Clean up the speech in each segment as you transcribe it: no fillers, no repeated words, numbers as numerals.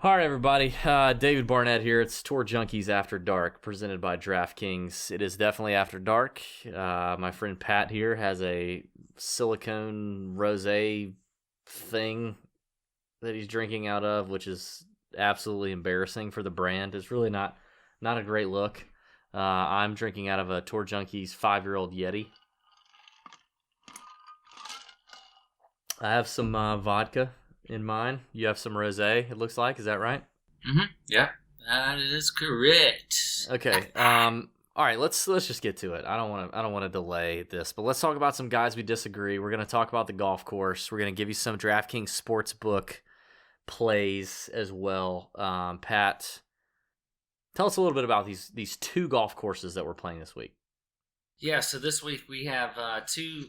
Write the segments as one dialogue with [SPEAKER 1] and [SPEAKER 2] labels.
[SPEAKER 1] All right, everybody. David Barnett here. It's Tour Junkies After Dark, presented by DraftKings. It is definitely after dark. My friend Pat here has a silicone rosé thing that he's drinking out of, which is absolutely embarrassing for the brand. It's really not a great look. I'm drinking out of a Tour Junkies 5-year-old Yeti. I have some vodka in mine. You have some rosé, it looks like. Is that right?
[SPEAKER 2] Mm-hmm. Yeah, that is correct.
[SPEAKER 1] Okay. All right, let's just get to it. I don't want to delay this, but let's talk about some guys we disagree. We're going to talk about the golf course. We're going to give you some DraftKings Sportsbook plays as well. Pat, tell us a little bit about these two golf courses that we're playing this week.
[SPEAKER 2] Yeah, so this week we have two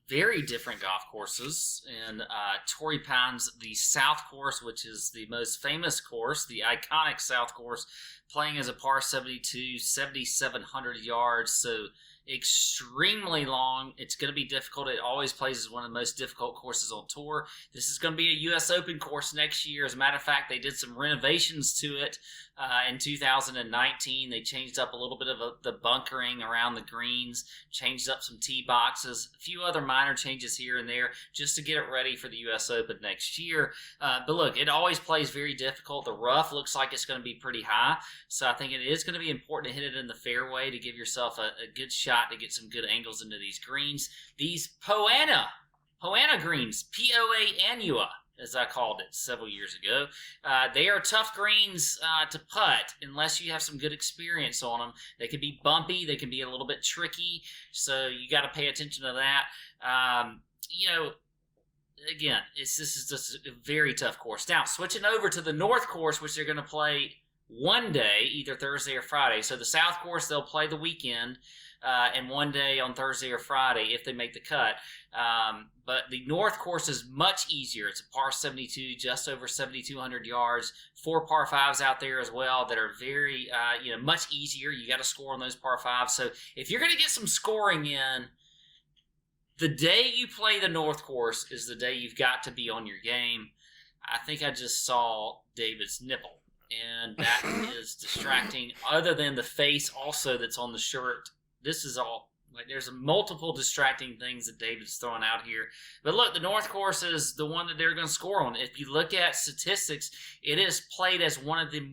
[SPEAKER 2] very different golf courses. In Torrey Pines, the South Course, which is the most famous course, the iconic South Course, playing as a par 72, 7,700 yards, so extremely long. It's going to be difficult. It always plays as one of the most difficult courses on tour. This is going to be a U.S. Open course next year. As a matter of fact, they did some renovations to it in 2019. They changed up a little bit of the bunkering around the greens, changed up some tee boxes, a few other minor changes here and there just to get it ready for the U.S. Open next year. But look, it always plays very difficult. The rough looks like it's going to be pretty high, so I think it is going to be important to hit it in the fairway to give yourself a good shot to get some good angles into these greens. These Poana greens, P-O-A-N-U-A, as I called it several years ago. They are tough greens to putt unless you have some good experience on them. They can be bumpy. They can be a little bit tricky, so you got to pay attention to that. Again, this is just a very tough course. Now, switching over to the North Course, which they're going to play one day, either Thursday or Friday. So the South Course, they'll play the weekend, and one day on Thursday or Friday if they make the cut. But the North Course is much easier. It's a par 72, just over 7,200 yards. 4 par 5s out there as well that are very, much easier. You got to score on those par 5s. So if you're going to get some scoring in, the day you play the North Course is the day you've got to be on your game. I think I just saw David's nipple, and that is distracting. Other than the face also that's on the shirt, this is all, like, there's multiple distracting things that David's throwing out here. But look, the North Course is the one that they're going to score on. If you look at statistics, it is played as one of the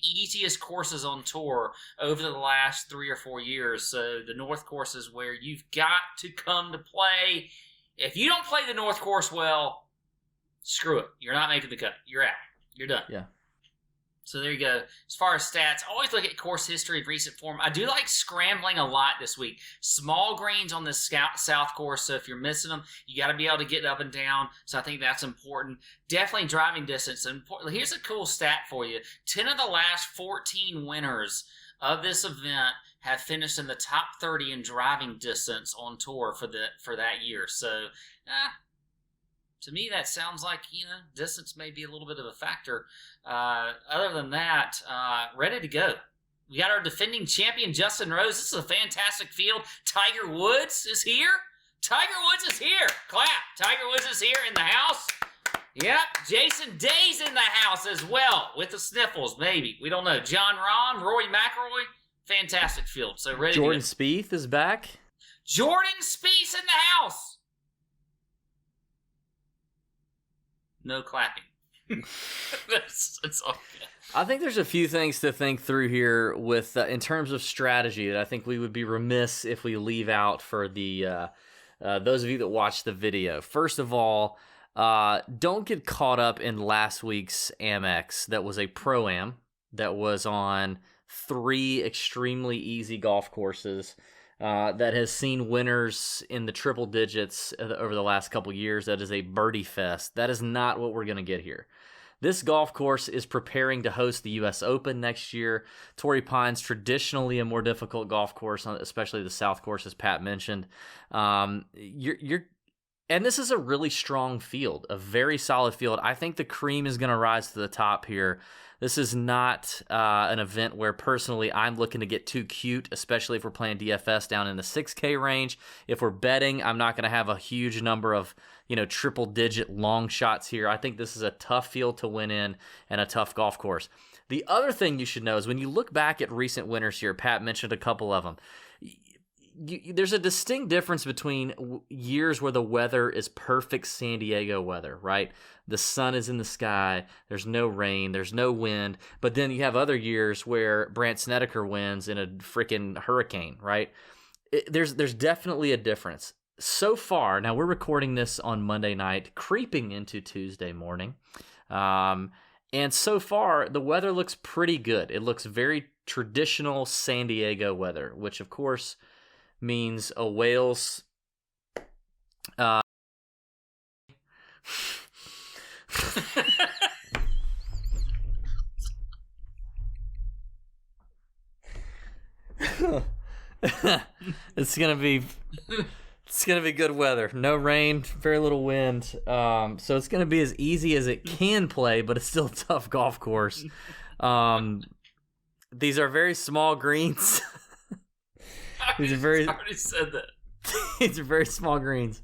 [SPEAKER 2] easiest courses on tour over the last 3 or 4 years. So the North Course is where you've got to come to play. If you don't play the North Course well, screw it. You're not making the cut. You're out. You're done.
[SPEAKER 1] Yeah.
[SPEAKER 2] So there you go. As far as stats, always look at course history and recent form. I do like scrambling a lot this week. Small greens on the South Course, so if you're missing them, you got to be able to get up and down. So I think that's important. Definitely driving distance. Here's a cool stat for you. 10 of the last 14 winners of this event have finished in the top 30 in driving distance on tour for that year. So, to me, that sounds like, distance may be a little bit of a factor. Other than that, ready to go. We got our defending champion, Justin Rose. This is a fantastic field. Tiger Woods is here. Tiger Woods is here. Clap. Tiger Woods is here in the house. Yep. Jason Day's in the house as well with the sniffles, maybe. We don't know. John Rahm, Rory McIlroy. Fantastic field. So ready
[SPEAKER 1] Jordan
[SPEAKER 2] to go.
[SPEAKER 1] Spieth is back.
[SPEAKER 2] Jordan Spieth's in the house. No clapping. It's all good.
[SPEAKER 1] I think there's a few things to think through here with in terms of strategy that I think we would be remiss if we leave out for the those of you that watch the video. First of all, don't get caught up in last week's Amex that was a Pro-Am that was on 3 extremely easy golf courses that has seen winners in the triple digits over the last couple years. That is a birdie fest. That is not what we're going to get here. This golf course is preparing to host the U.S. Open next year. Torrey Pines, traditionally a more difficult golf course, especially the South Course, as Pat mentioned. And this is a really strong field, a very solid field. I think the cream is going to rise to the top here. This is not an event where personally I'm looking to get too cute, especially if we're playing DFS down in the 6K range. If we're betting, I'm not going to have a huge number of triple-digit long shots here. I think this is a tough field to win in and a tough golf course. The other thing you should know is when you look back at recent winners here, Pat mentioned a couple of them. There's a distinct difference between years where the weather is perfect San Diego weather, right? The sun is in the sky, there's no rain, there's no wind, but then you have other years where Brandt Snedeker wins in a freaking hurricane, right? There's definitely a difference. So far, now we're recording this on Monday night, creeping into Tuesday morning, and so far the weather looks pretty good. It looks very traditional San Diego weather, which of course means a whale's it's gonna be good weather. No rain, very little wind. So it's gonna be as easy as it can play, but it's still a tough golf course. These are very small greens.
[SPEAKER 2] I already said that.
[SPEAKER 1] These are very small greens.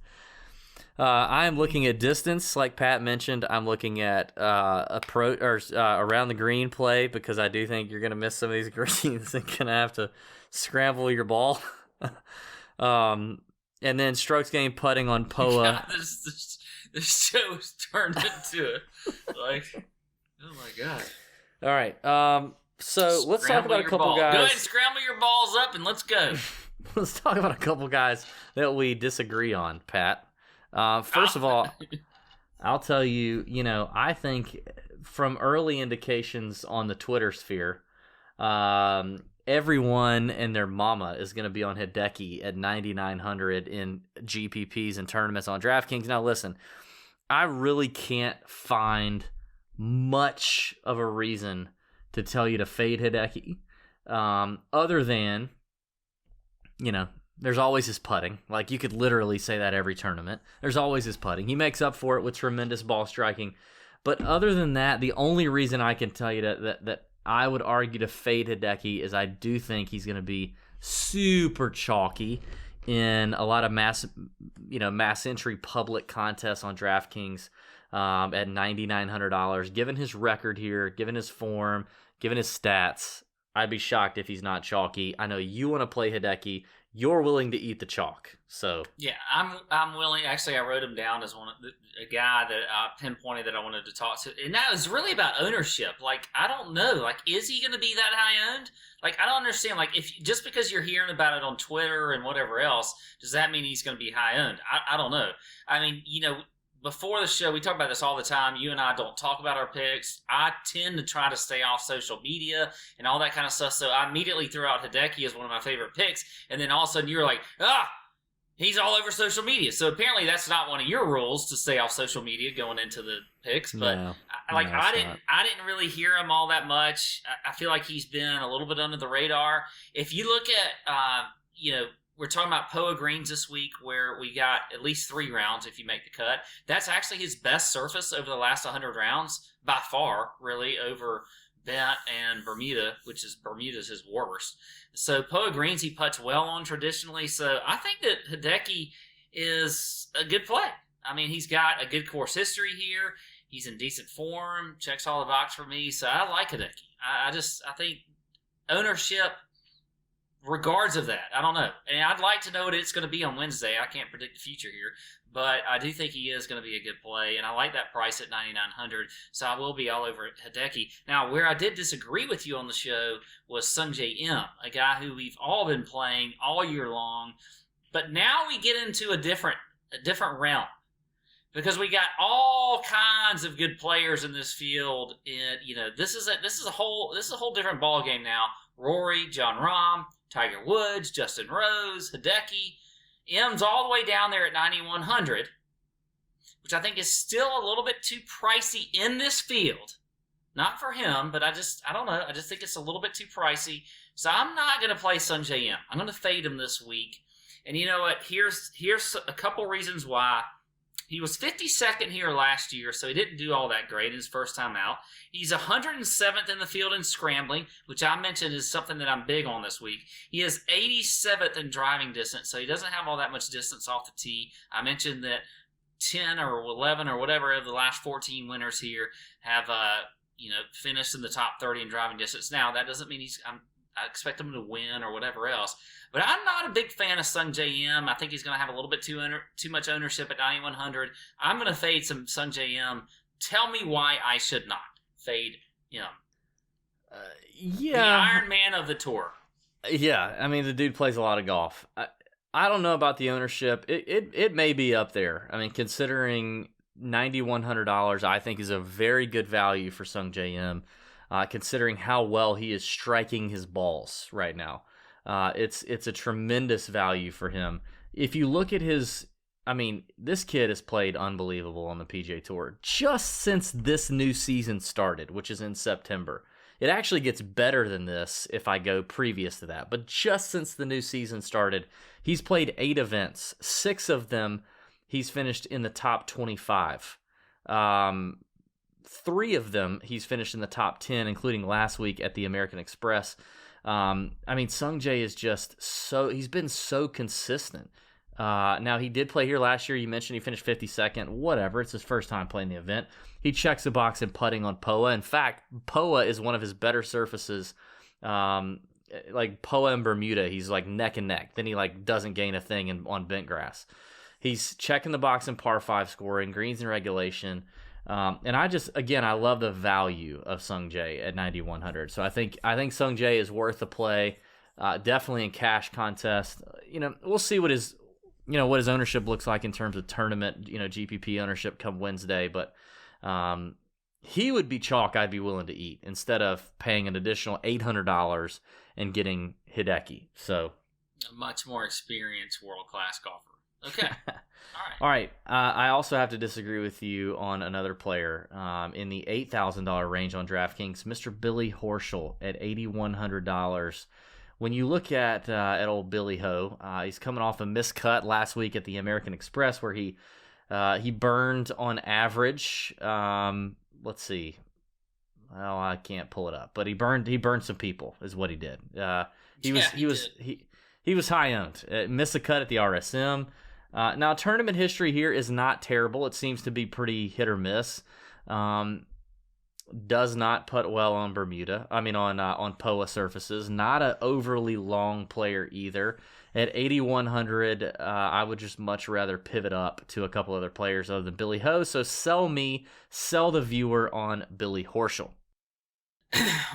[SPEAKER 1] I am looking at distance, like Pat mentioned. I'm looking at around the green play because I do think you're going to miss some of these greens and going to have to scramble your ball. And then strokes gained putting on POA.
[SPEAKER 2] God, this show's turned into it. Like, oh my God.
[SPEAKER 1] All right. So let's talk about a couple guys.
[SPEAKER 2] Go ahead and scramble your balls up and let's go.
[SPEAKER 1] Let's talk about a couple guys that we disagree on, Pat. First of all, I'll tell you, I think from early indications on the Twitter sphere, everyone and their mama is going to be on Hideki at 9,900 in GPPs and tournaments on DraftKings. Now, listen, I really can't find much of a reason to tell you to fade Hideki, other than, there's always his putting. Like, you could literally say that every tournament. There's always his putting. He makes up for it with tremendous ball striking. But other than that, the only reason I can tell you that I would argue to fade Hideki is I do think he's going to be super chalky in a lot of mass entry public contests on DraftKings at $9,900. Given his record here, given his form, given his stats, I'd be shocked if he's not chalky. I know you want to play Hideki. You're willing to eat the chalk. So
[SPEAKER 2] yeah, I'm willing. Actually, I wrote him down as a guy that I pinpointed that I wanted to talk to, and that was really about ownership. Like, I don't know. Like, is he going to be that high owned? Like, I don't understand. Like, if just because you're hearing about it on Twitter and whatever else, does that mean he's going to be high owned? I don't know. I mean, before the show, we talk about this all the time. You and I don't talk about our picks. I tend to try to stay off social media and all that kind of stuff. So I immediately threw out Hideki as one of my favorite picks. And then all of a sudden you're like, he's all over social media. So apparently that's not one of your rules to stay off social media going into the picks. But I didn't really hear him all that much. I feel like he's been a little bit under the radar. If you look at, we're talking about POA greens this week where we got at least 3 rounds if you make the cut. That's actually his best surface over the last 100 rounds by far, really, over Bent and Bermuda, which is Bermuda's his worst. So POA greens he putts well on traditionally. So I think that Hideki is a good play. I mean, he's got a good course history here. He's in decent form, checks all the boxes for me. So I like Hideki. I think ownership, regards of that, I don't know. And I'd like to know what it's going to be on Wednesday. I can't predict the future here. But I do think he is going to be a good play. And I like that price at 9,900. So I will be all over Hideki. Now, where I did disagree with you on the show was Sungjae Im, a guy who we've all been playing all year long. But now we get into a different realm. Because we got all kinds of good players in this field. And, this is a whole different ball game now. Rory, Jon Rahm, Tiger Woods, Justin Rose, Hideki. M's all the way down there at 9,100, which I think is still a little bit too pricey in this field. Not for him, but I don't know. I just think it's a little bit too pricey. So I'm not going to play Sungjae Im. I'm going to fade him this week. And you know what? Here's a couple reasons why He was 52nd here last year, so he didn't do all that great in his first time out. He's 107th in the field in scrambling, which I mentioned is something that I'm big on this week. He is 87th in driving distance, so he doesn't have all that much distance off the tee. I mentioned that 10 or 11 or whatever of the last 14 winners here have finished in the top 30 in driving distance. Now, that doesn't mean I expect him to win or whatever else. But I'm not a big fan of Sung J M. I think he's going to have a little bit too much ownership at 9,100. I'm going to fade some Sung J M. Tell me why I should not fade him. The Iron Man of the tour.
[SPEAKER 1] Yeah, I mean, the dude plays a lot of golf. I don't know about the ownership. It may be up there. I mean, considering $9,100, I think is a very good value for Sung J M, considering how well he is striking his balls right now. It's a tremendous value for him. If you look at this kid has played unbelievable on the PGA Tour just since this new season started, which is in September. It actually gets better than this if I go previous to that. But just since the new season started, he's played 8 events. 6 of them, he's finished in the top 25. 3 of them, he's finished in the top 10, including last week at the American Express. Sung Jae is he's been so consistent. Now, he did play here last year. You mentioned he finished 52nd. Whatever. It's his first time playing the event. He checks the box in putting on POA. In fact, POA is one of his better surfaces. Like POA and Bermuda, he's like neck and neck. Then he doesn't gain a thing on bent grass. He's checking the box in par 5 scoring, greens and regulation. And I love the value of Sung Jae at 9,100. So I think Sung Jae is worth the play. Definitely in cash contest. We'll see what his ownership looks like in terms of tournament, GPP ownership come Wednesday. But he would be chalk I'd be willing to eat instead of paying an additional $800 and getting Hideki. So
[SPEAKER 2] a much more experienced world-class golfer. Okay.
[SPEAKER 1] All right. I also have to disagree with you on another player in the $8,000 range on DraftKings, Mr. Billy Horschel at $8,100. When you look at old Billy Ho, he's coming off a miscut last week at the American Express where he burned on average. Let's see. Well, I can't pull it up, but he burned some people is what he did. He was high owned. Missed a cut at the RSM. Now, tournament history here is not terrible. It seems to be pretty hit or miss. Does not putt well on Bermuda. On POA surfaces. Not an overly long player either. At 8,100, I would just much rather pivot up to a couple other players other than Billy Ho. So sell the viewer on Billy Horschel.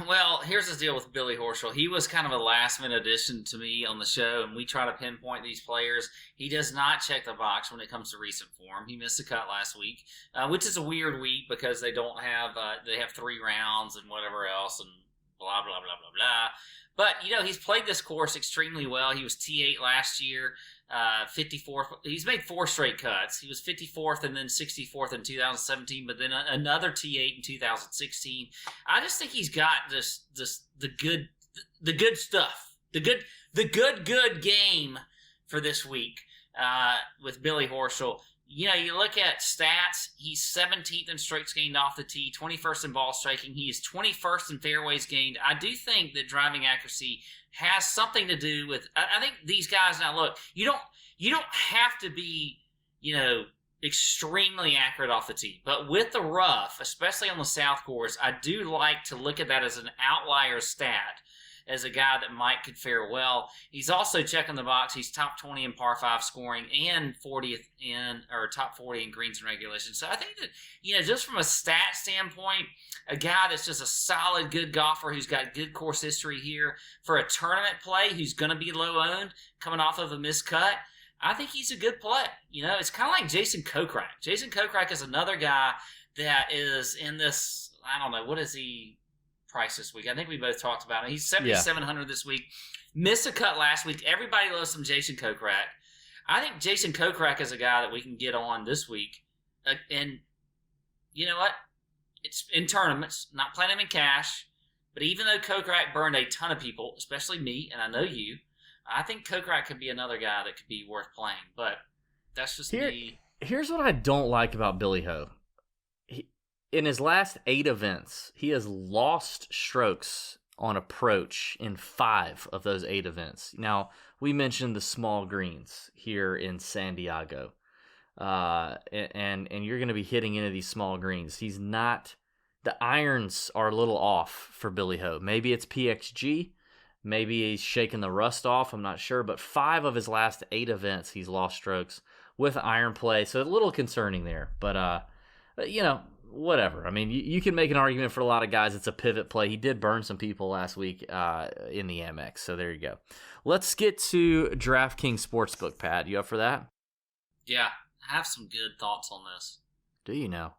[SPEAKER 2] Well, here's the deal with Billy Horschel. He was kind of a last-minute addition to me on the show, and we try to pinpoint these players. He does not check the box when it comes to recent form. He missed a cut last week, which is a weird week because they don't have they have 3 rounds and whatever else and blah, blah, blah, blah, blah. But, he's played this course extremely well. He was T8 last year, 54th. He's made 4 straight cuts. He was 54th and then 64th in 2017, but then another T8 in 2016. I just think he's got the good stuff, the good game for this week with Billy Horschel. You look at stats, he's 17th in strokes gained off the tee, 21st in ball striking. He is 21st in fairways gained. I do think that driving accuracy has something to do with, I think these guys, now look, you don't have to be, extremely accurate off the tee. But with the rough, especially on the South Course, I do like to look at that as an outlier stat, as a guy that could fare well. He's also checking the box. He's top 20 in par 5 scoring and 40th top 40 in greens and regulation. So I think that, just from a stat standpoint, a guy that's just a solid, good golfer who's got good course history here for a tournament play, who's going to be low owned, coming off of a miscut, I think he's a good play. It's kind of like Jason Kokrak. Jason Kokrak is another guy that is in this, I don't know, what is he price this week? I think we both talked about it. He's 7,700 this week. Missed a cut last week. Everybody loves some Jason Kokrak. I think Jason Kokrak is a guy that we can get on this week. And you know what? It's in tournaments, not playing him in cash. But even though Kokrak burned a ton of people, especially me, and I know you, I think Kokrak could be another guy that could be worth playing. But that's just me.
[SPEAKER 1] Here's what I don't like about Billy Ho. In his last 8 events, he has lost strokes on approach in 5 of those 8 events. Now, we mentioned the small greens here in San Diego, and you're going to be hitting into these small greens. He's not. The irons are a little off for Billy Ho. Maybe it's PXG. Maybe he's shaking the rust off. I'm not sure. But 5 of his last 8 events, he's lost strokes with iron play. So a little concerning there. But, whatever. I mean, you can make an argument for a lot of guys. It's a pivot play. He did burn some people last week in the Amex. So there you go. Let's get to DraftKings Sportsbook, Pat. You up for that?
[SPEAKER 2] Yeah, I have some good thoughts on this.
[SPEAKER 1] Do you know?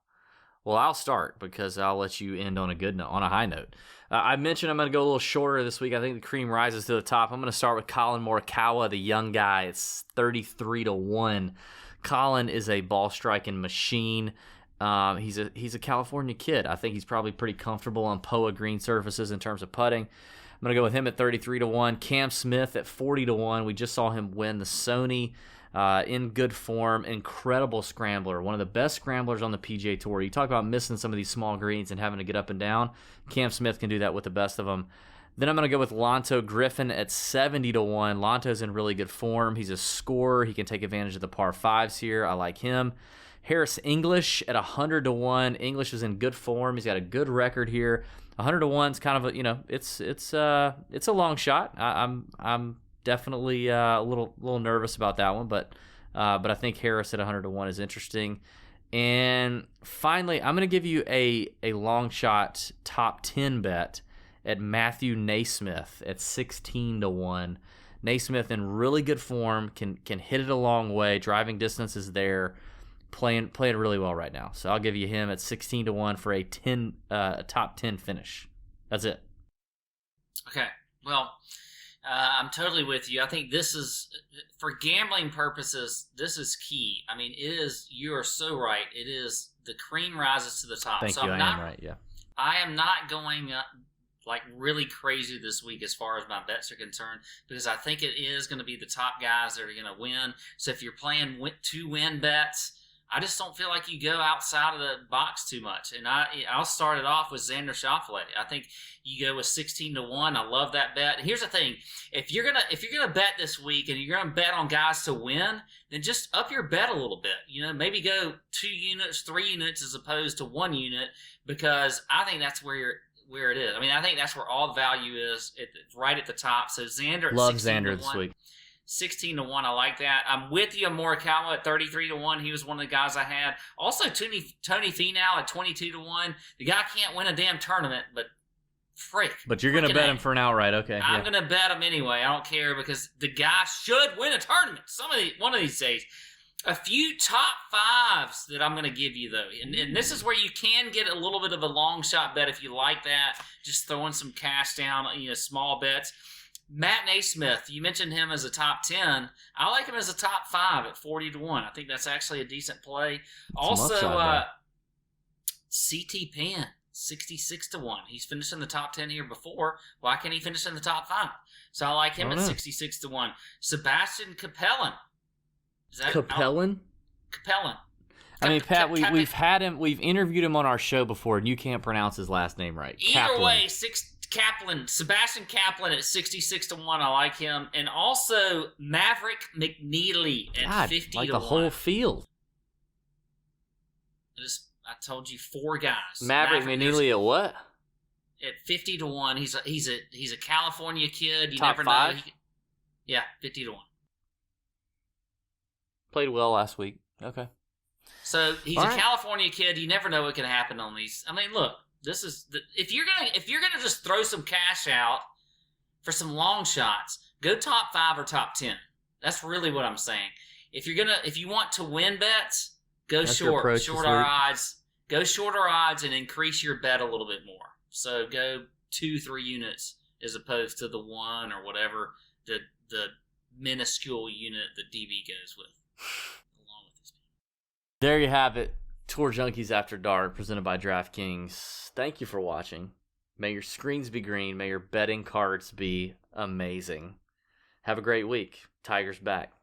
[SPEAKER 1] Well, I'll start because I'll let you end on a good note, on a high note. I mentioned I'm going to go a little shorter this week. I think the cream rises to the top. I'm going to start with Colin Morikawa, the young guy. It's 33-1. Colin is a ball striking machine. He's a California kid. I think he's probably pretty comfortable on POA green surfaces in terms of putting. I'm going to go with him at 33-1. Cam Smith at 40-1. We just saw him win the Sony. In good form, incredible scrambler, one of the best scramblers on the PGA Tour. You talk about missing some of these small greens and having to get up and down. Cam Smith can do that with the best of them. Then I'm going to go with Lanto Griffin at 70-1. Lanto's in really good form. He's a scorer. He can take advantage of the par 5s here. I like him. Harris English at 100-1. English is in good form. He's got a good record here. 100-1 is kind of a, it's a long shot. I'm definitely a little nervous about that one, but I think Harris at 100-1 is interesting. And finally, I'm going to give you a long shot top 10 bet at Matthew Naismith at 16-1. Naismith in really good form, can hit it a long way. Driving distance is there. Playing really well right now. So I'll give you him at 16-1 for a top 10 finish. That's it.
[SPEAKER 2] Okay. Well, I'm totally with you. I think this is, for gambling purposes, this is key. I mean, you are so right. It is, the cream rises to the top.
[SPEAKER 1] Thank you. I am right, yeah.
[SPEAKER 2] I am not going like really crazy this week as far as my bets are concerned, because I think it is going to be the top guys that are going to win. So if you're playing 2-win bets, I just don't feel like you go outside of the box too much. And I'll start it off with Xander Schauffele. I think you go with 16-1. I love that bet. Here's the thing: if you're gonna bet this week and you're gonna bet on guys to win, then just up your bet a little bit. Maybe go 2 units, 3 units as opposed to 1 unit, because I think that's where it is. I mean, I think that's where all the value is, right at the top. So Xander,
[SPEAKER 1] love Xander this week.
[SPEAKER 2] 16-1, I like that. I'm with you on Morikawa at 33-1. He was one of the guys I had. Also, Tony Finau at 22-1. The guy can't win a damn tournament, but
[SPEAKER 1] But you're going to bet him for an outright, okay.
[SPEAKER 2] I'm going to bet him anyway. I don't care, because the guy should win a tournament one of these days. A few top 5s that I'm going to give you, though. And this is where you can get a little bit of a long shot bet if you like that. Just throwing some cash down, small bets. Matt Naismith, you mentioned him as a top 10. I like him as a top 5 at 40-1. I think that's actually a decent play. Also, CT Pan, 66-1. He's finished in the top 10 here before. Why can't he finish in the top 5? So I like him at 66-1. Sebastian Capellan. Is that
[SPEAKER 1] Capellan?
[SPEAKER 2] Capellan.
[SPEAKER 1] I mean, Pat, we've had him. We've interviewed him on our show before, and you can't pronounce his last name right.
[SPEAKER 2] Either way, Sebastian Kaplan at 66-1. I like him, and also Maverick McNeely at 50-1.
[SPEAKER 1] Like the whole field.
[SPEAKER 2] I told you 4 guys.
[SPEAKER 1] Maverick McNeely at what?
[SPEAKER 2] At 50-1. He's a California kid. You
[SPEAKER 1] top
[SPEAKER 2] never
[SPEAKER 1] 5?
[SPEAKER 2] know. Yeah, 50-1.
[SPEAKER 1] Played well last week. Okay.
[SPEAKER 2] So he's a California kid. You never know what can happen on these. I mean, look. This is if you're gonna just throw some cash out for some long shots, go top 5 or top 10. That's really what I'm saying. If you want to win bets, go shorter odds. Go shorter odds and increase your bet a little bit more. So go 2-3 units as opposed to the 1 or whatever the minuscule unit the DB goes with. Along with this.
[SPEAKER 1] There you have it. Tour Junkies After Dark, presented by DraftKings. Thank you for watching. May your screens be green. May your betting cards be amazing. Have a great week. Tigers back.